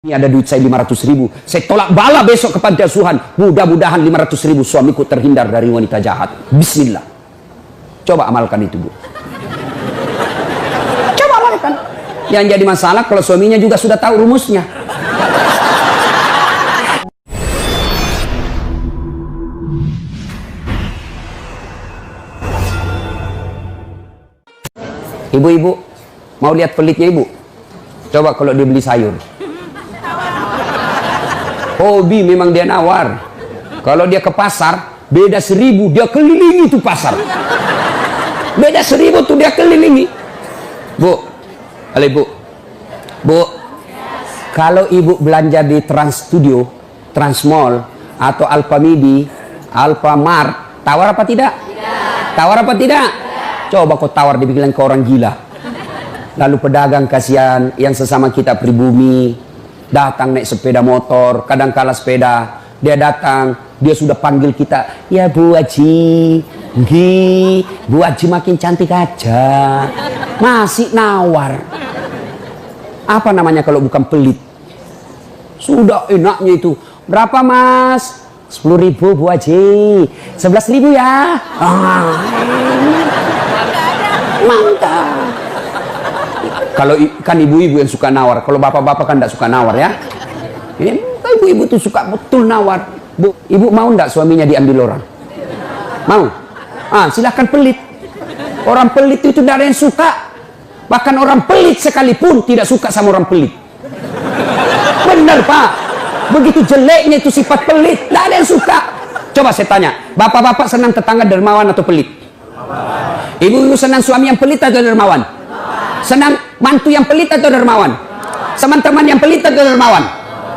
Ini ada duit saya 500.000, saya tolak bala besok ke panti asuhan. Mudah-mudahan 500.000 suamiku terhindar dari wanita jahat. Bismillah. Coba amalkan itu, Bu. Coba amalkan. Yang jadi masalah kalau suaminya juga sudah tahu rumusnya. Ibu-ibu, mau lihat pelitnya ibu? Coba kalau dia beli sayur. Hobi memang dia nawar. Kalau dia ke pasar, beda 1000 dia kelilingi tuh pasar. Beda 1000 tuh dia kelilingi. Bu, halo ibu. Bu, kalau ibu belanja di Trans Studio, Trans Mall, atau Alfamidi, Alfamart, tawar apa tidak? Tidak. Tawar apa tidak? Tidak. Coba kau tawar, dibilang ke orang gila. Lalu pedagang kasihan yang sesama kita pribumi, datang naik sepeda motor, kadang kala sepeda, dia datang, dia sudah panggil kita, ya Bu Haji, Bu Haji makin cantik aja, masih nawar. Apa namanya kalau bukan pelit? Sudah enaknya itu, berapa Mas? 10.000 Bu Haji, 11.000 ya. Mantap. Kalau kan ibu-ibu yang suka nawar, kalau bapak-bapak kan tidak suka nawar ya. Ini ibu-ibu tuh suka betul nawar. Bu, ibu mau ndak suaminya diambil orang? Mau? Silahkan pelit. Orang pelit itu tidak ada yang suka. Bahkan orang pelit sekalipun tidak suka sama orang pelit. Benar Pak. Begitu jeleknya itu sifat pelit, tidak ada yang suka. Coba saya tanya, bapak-bapak senang tetangga dermawan atau pelit? Ibu-ibu senang suami yang pelit atau dermawan? Senang mantu yang pelit atau dermawan? Teman-teman yang pelit atau dermawan?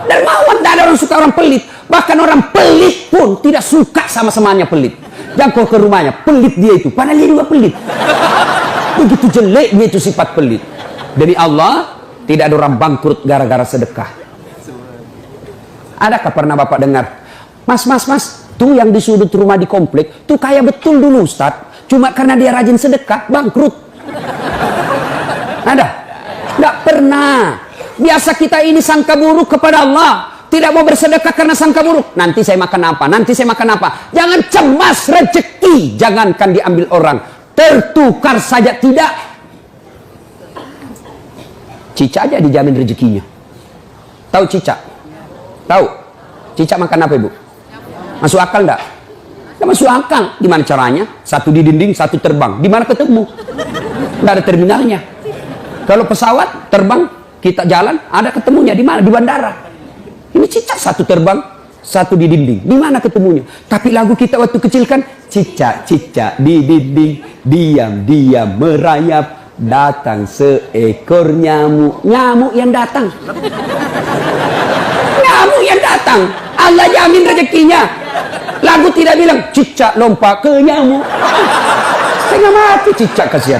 Dermawan, tidak ada orang suka orang pelit. Bahkan orang pelit pun tidak suka sama semuanya pelit. Jangan kau ke rumahnya, pelit dia itu, padahal dia juga pelit. Begitu jeleknya itu sifat pelit. Dari Allah tidak ada orang bangkrut gara-gara sedekah. Adakah pernah bapak dengar, Mas, tuh yang di sudut rumah di komplek tuh kaya betul dulu Ustadz, cuma karena dia rajin sedekah bangkrut? Ada? Tidak pernah. Biasa kita ini sangka buruk kepada Allah. Tidak mau bersedekah karena sangka buruk. Nanti saya makan apa? Nanti saya makan apa? Jangan cemas rezeki. Jangankan diambil orang. Tertukar saja tidak. Cica aja dijamin rezekinya. Tahu Cica? Tahu? Cica makan apa ibu? Masuk akal enggak? Tidak masuk akal. Gimana caranya? Satu di dinding, satu terbang. Di mana ketemu? Tidak ada terminalnya. Kalau pesawat terbang, kita jalan, ada ketemunya di mana? Di bandara. Ini cicak, satu terbang, satu di dinding. Di mana ketemunya? Tapi lagu kita waktu kecil kan, cicak di dinding, diam merayap, datang seekor nyamuk. Nyamuk yang datang. Nyamuk yang datang. Allah jamin rezekinya. Lagu tidak bilang cicak lompat ke nyamuk. Setengah mati cicak, kasihan.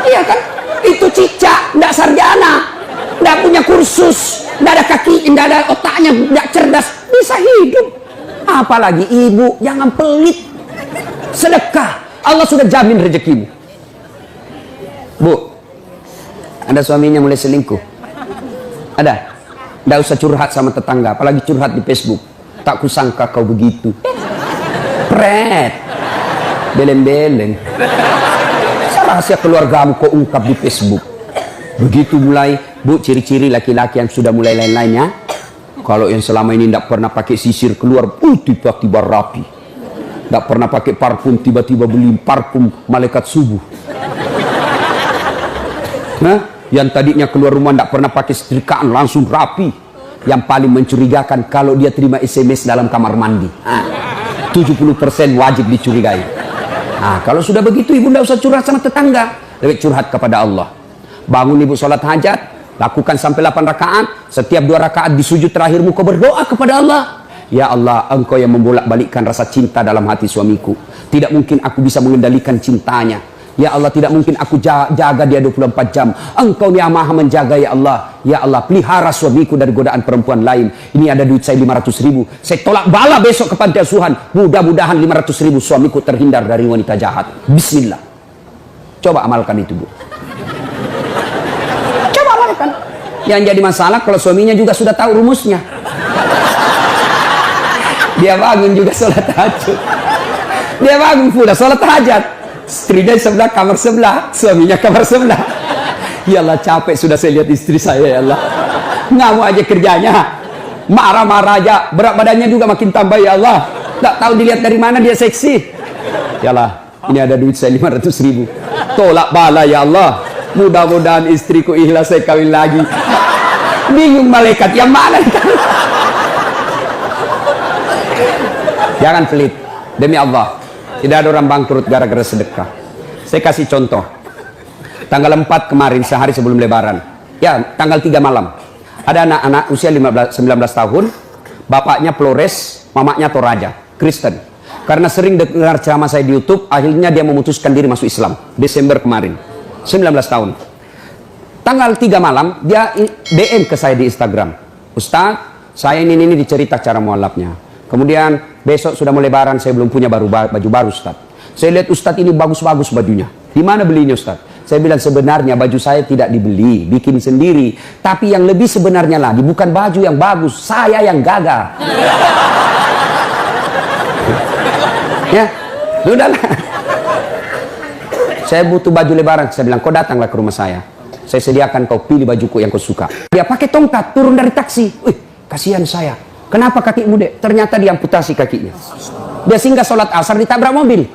Iya kan? Itu cicak, tidak sarjana, tidak punya kursus, tidak ada kaki, tidak ada otaknya, tidak cerdas, bisa hidup. Apalagi ibu, jangan pelit. Sedekah, Allah sudah jamin rezekimu. Bu, ada suaminya mulai selingkuh? Ada? Tidak usah curhat sama tetangga, apalagi curhat di Facebook. Tak kusangka kau begitu. Pret, beleng-beleng. Rahasia keluargamu kau ungkap di Facebook. Begitu mulai, Bu, ciri-ciri laki-laki yang sudah mulai lain-lainnya. Kalau yang selama ini tidak pernah pakai sisir keluar, tiba-tiba rapi. Tidak pernah pakai parfum, tiba-tiba beli parfum malaikat subuh. Nah, yang tadinya keluar rumah tidak pernah pakai setrikaan, langsung rapi. Yang paling mencurigakan kalau dia terima SMS dalam kamar mandi. 70% wajib dicurigai. Nah, kalau sudah begitu ibu tidak usah curhat sama tetangga, lebih curhat kepada Allah. Bangun ibu sholat hajat, lakukan sampai 8 rakaat. Setiap 2 rakaat di sujud terakhirmu kau berdoa kepada Allah. Ya Allah, engkau yang membolak-balikkan rasa cinta dalam hati suamiku. Tidak mungkin aku bisa mengendalikan cintanya. Ya Allah, tidak mungkin aku jaga dia 24 jam. Engkau yang maha menjaga ya Allah. Ya Allah, pelihara suamiku dari godaan perempuan lain. Ini ada duit saya 500.000. Saya tolak bala besok ke panti asuhan. Mudah-mudahan 500.000 suamiku terhindar dari wanita jahat. Bismillah. Coba amalkan itu, Bu. Coba amalkan. Yang jadi masalah kalau suaminya juga sudah tahu rumusnya. Dia bangun juga sholat tahajud. Dia bangun pula sholat tahajud. Istrinya sebelah, kamar sebelah, suaminya kamar sebelah. Ya Allah, capek sudah saya lihat istri saya, ya Allah. Ngamuk aja kerjanya. Marah-marah aja. Berat badannya juga makin tambah, ya Allah. Tak tahu dilihat dari mana dia seksi. Ya Allah, ini ada duit saya 500.000. Tolak bala, ya Allah. Mudah-mudahan istriku ikhlas saya kawin lagi. Bingung malaikat yang mana? Jangan pelit. Demi Allah, tidak ada orang bangkrut gara-gara sedekah. Saya kasih contoh. Tanggal 4 kemarin, sehari sebelum lebaran. Ya, tanggal 3 malam. Ada anak-anak usia 19 tahun. Bapaknya Flores, mamanya Toraja, Kristen. Karena sering dengar ceramah saya di YouTube, akhirnya dia memutuskan diri masuk Islam. Desember kemarin. 19 tahun. Tanggal 3 malam, dia DM ke saya di Instagram. Ustaz, saya ini dicerita cara mualafnya. Kemudian besok sudah mau lebaran, saya belum punya baju baru, Ustaz. Saya lihat Ustaz ini bagus-bagus bajunya. Di mana belinya, Ustaz? Saya bilang sebenarnya baju saya tidak dibeli, bikin sendiri. Tapi yang lebih sebenarnya lagi, bukan baju yang bagus, saya yang gagal. Ya, sudahlah. Saya butuh baju lebaran. Saya bilang, kau datanglah ke rumah saya. Saya sediakan, kau pilih bajuku yang kau suka. Dia pakai tongkat, turun dari taksi. Wih, kasihan saya. Kenapa kakimu, Dek? Ternyata diamputasi kakinya. Dia singgah sholat asar, ditabrak mobil.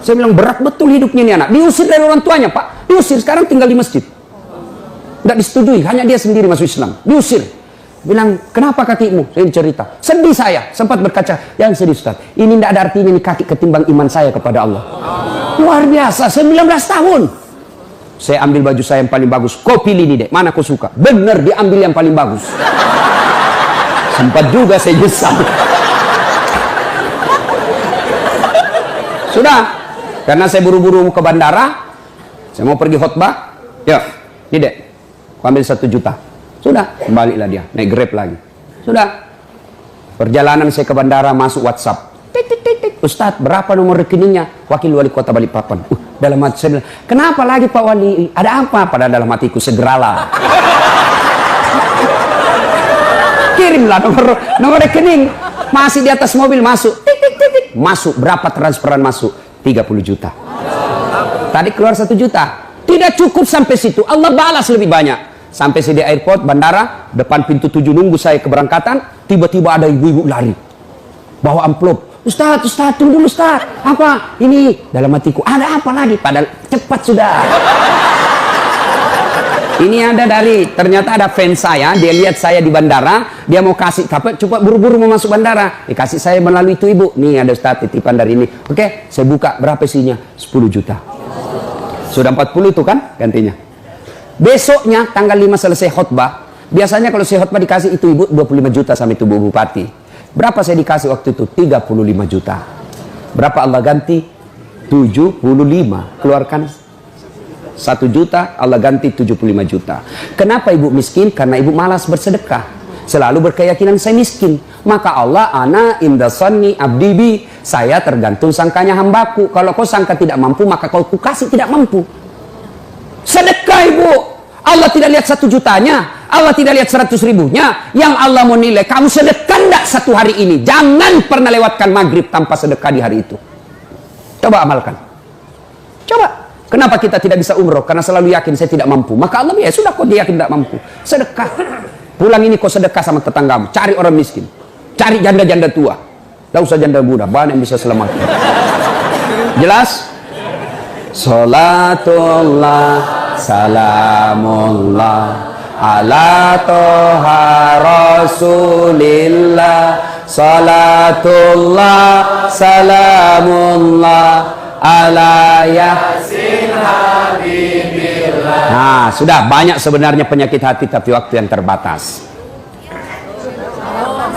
Saya bilang, berat betul hidupnya ini anak. Diusir dari orang tuanya, Pak. Diusir, sekarang tinggal di masjid. Tidak disetujui, hanya dia sendiri masuk Islam. Diusir. Bilang, kenapa kakimu? Saya cerita. Sedih saya, sempat berkaca. Yang sedih, Ustaz. Ini tidak ada artinya ini kaki ketimbang iman saya kepada Allah. Luar biasa, 19 tahun. Saya ambil baju saya yang paling bagus. Kau pilih ini, Dek. Mana kau suka? Bener, diambil yang paling bagus. Sempat juga saya nyesal. Sudah. Karena saya buru-buru ke bandara. Saya mau pergi khutbah. Ya, ini, Dek. Kau ambil 1 juta. Sudah, kembalilah dia. Naik Grab lagi. Sudah. Perjalanan saya ke bandara, masuk WhatsApp. Ustadz, berapa nomor rekeningnya? Wakil Wali Kota Balikpapan. Dalam hati saya bilang, kenapa lagi Pak Wali? Ada apa? Pada dalam hatiku, segeralah. Kirimlah nomor rekening. Masih di atas mobil, masuk. Masuk, berapa transferan masuk? 30 juta. Tadi keluar 1 juta. Tidak cukup sampai situ. Allah balas lebih banyak. Sampai saya di airport, bandara, depan pintu 7 nunggu saya keberangkatan. Tiba-tiba ada ibu-ibu lari. Bawa amplop. Ustaz, tunggu dulu Ustaz. Apa? Ini dalam hatiku, ada apa lagi? Padahal cepat sudah. Ini ada ternyata ada fans saya, dia lihat saya di bandara, dia mau kasih, tapi coba buru-buru mau masuk bandara. Dikasih saya melalui itu ibu. Nih ada Ustaz titipan dari ini. Oke, saya buka, berapa isinya? 10 juta. Sudah 40 itu kan gantinya. Besoknya tanggal 5 selesai khutbah. Biasanya kalau saya khutbah dikasih itu ibu 25 juta sama itu Bu Bupati. Berapa saya dikasih waktu itu? 35 juta. Berapa Allah ganti? 75. Keluarkan 1 juta, Allah ganti 75 juta. Kenapa ibu miskin? Karena ibu malas bersedekah. Selalu berkeyakinan saya miskin. Maka Allah, ana indasani abdibi. Saya tergantung sangkanya hambaku. Kalau kau sangka tidak mampu, maka kau kasih tidak mampu. Sedekah ibu. Allah tidak lihat 1 jutanya. Allah tidak lihat 100 ribunya. Yang Allah mau nilai, kamu sedekah enggak 1 hari ini? Jangan pernah lewatkan maghrib tanpa sedekah di hari itu. Coba amalkan. Coba. Kenapa kita tidak bisa umroh? Karena selalu yakin saya tidak mampu. Maka Allah, ya sudah kok dia yakin tidak mampu. Sedekah. Pulang ini kau sedekah sama tetanggamu. Cari orang miskin. Cari janda-janda tua. Tidak usah janda muda. Banyak yang bisa selamatkan. Jelas? Salatullah, salamullah ala toha rasulillah. Salatullah, salamullah ala yasin habibillah. Nah, sudah banyak sebenarnya penyakit hati, tapi waktu yang terbatas.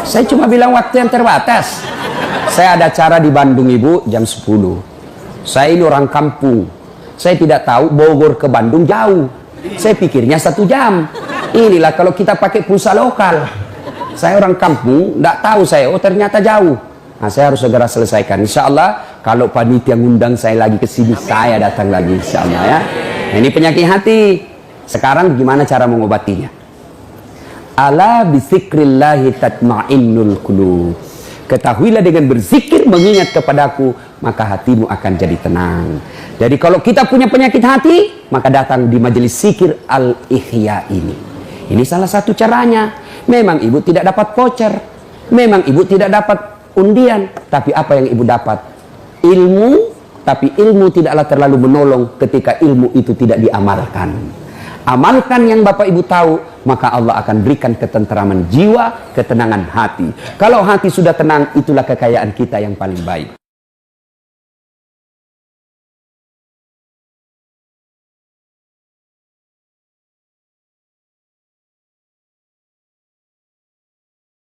Saya cuma bilang waktu yang terbatas. Saya ada acara di Bandung ibu jam 10. Saya ini orang kampung. Saya tidak tahu Bogor ke Bandung jauh. Saya pikirnya 1 jam. Inilah kalau kita pakai pulsa lokal. Saya orang kampung, tidak tahu saya. Oh ternyata jauh. Nah, saya harus segera selesaikan. Insya Allah kalau panitia ngundang saya lagi ke sini, saya datang lagi. Insya Allah ya. Nah, ini penyakit hati. Sekarang gimana cara mengobatinya? Ala bizikrillahi tatma'innul qulub. Ketahuilah dengan berzikir mengingat kepadaku, maka hatimu akan jadi tenang. Jadi kalau kita punya penyakit hati, maka datang di majelis zikir Al-Ihya ini. Ini salah satu caranya. Memang ibu tidak dapat voucher, memang ibu tidak dapat undian, tapi apa yang ibu dapat? Ilmu, tapi ilmu tidaklah terlalu menolong ketika ilmu itu tidak diamalkan. Amalkan yang Bapak Ibu tahu, maka Allah akan berikan ketenteraman jiwa, ketenangan hati. Kalau hati sudah tenang, itulah kekayaan kita yang paling baik.